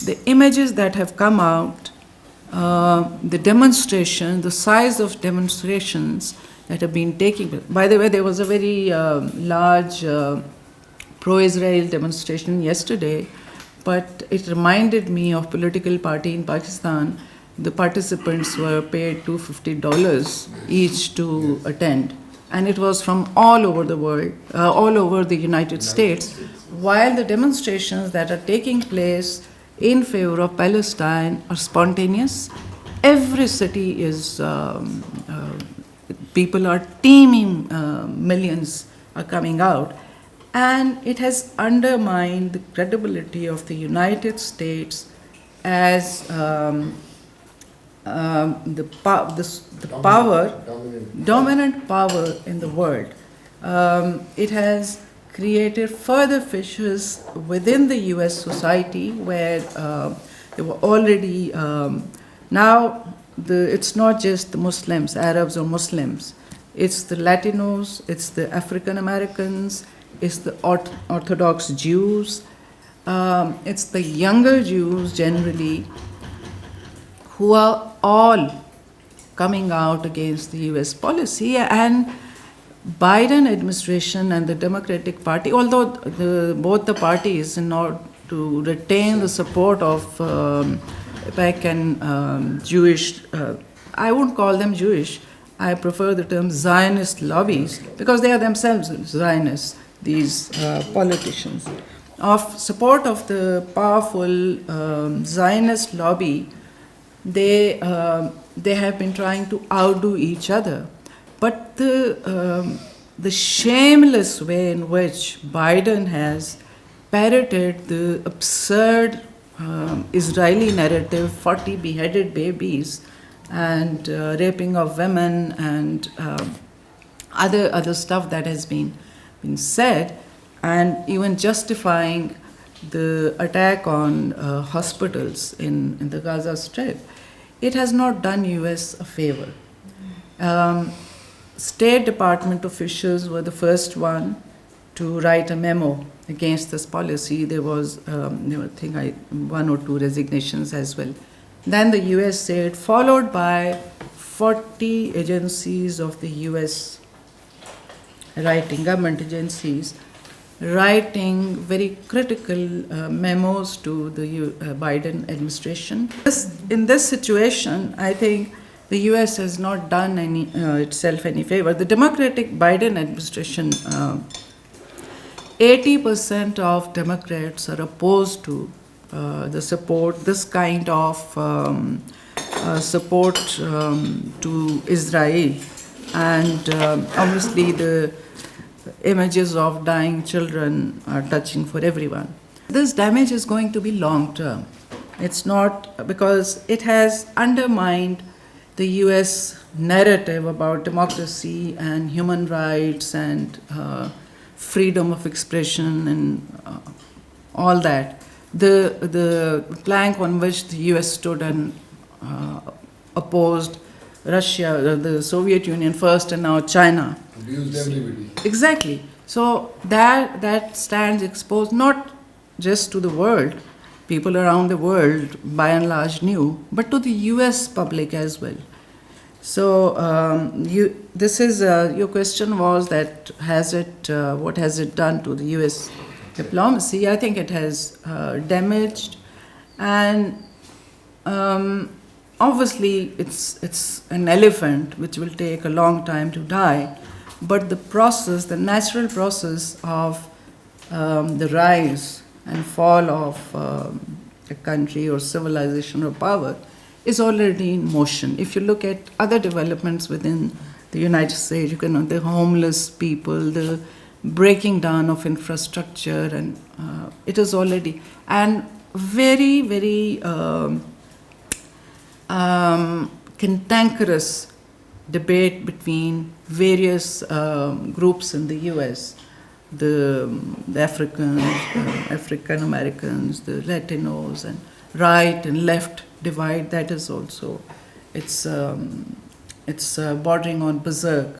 the images that have come out, the demonstration, the size of demonstrations that have been taking place. By the way, there was a very large pro-Israel demonstration yesterday, but it reminded me of political party in Pakistan. The participants were paid $250 each to attend, and it was from all over the world, all over the United States, while the demonstrations that are taking place in favor of Palestine are spontaneous. Every city is, people are teeming, millions are coming out, and it has undermined the credibility of the United States as the dominant power in the world. It has created further fissures within the US society where there were already, now it's not just the Muslims, Arabs or Muslims, it's the Latinos, it's the African Americans, it's the Orthodox Jews, it's the younger Jews generally, who are all coming out against the US policy. And Biden administration and the Democratic Party, although both the parties, in order to retain the support of AIPAC and Jewish, I won't call them Jewish, I prefer the term Zionist lobbies, because they are themselves Zionists, these politicians, of support of the powerful Zionist lobby. They have been trying to outdo each other. But the shameless way in which Biden has parroted the absurd Israeli narrative, 40 beheaded babies and raping of women and other stuff that has been said, and even justifying the attack on hospitals in the Gaza Strip, it has not done US a favor. State Department officials were the first one to write a memo against this policy. There was, I think, one or two resignations as well. Then the US said, followed by 40 agencies of the US government agencies, writing very critical memos to the Biden administration. In this situation, I think the US has not done itself any favor. The Democratic Biden administration, 80% of Democrats are opposed to this kind of support to Israel. And obviously the images of dying children are touching for everyone. This damage is going to be long term. It's not, because it has undermined the US narrative about democracy and human rights and freedom of expression and all that. The plank on which the US stood and opposed Russia, the Soviet Union first, and now China. Abused everybody. Exactly. So that stands exposed not just to the world, people around the world by and large knew, but to the US public as well. So your question was that what has it done to the US diplomacy? I think it has damaged, and obviously it's an elephant which will take a long time to die, but the natural process of the rise and fall of a country or civilization or power is already in motion. If you look at other developments within the United States, you can know the homeless people, the breaking down of infrastructure, and it is already, and very, very cantankerous debate between various groups in the US, the African Americans, the Latinos, and right and left divide. That is also, it's bordering on berserk.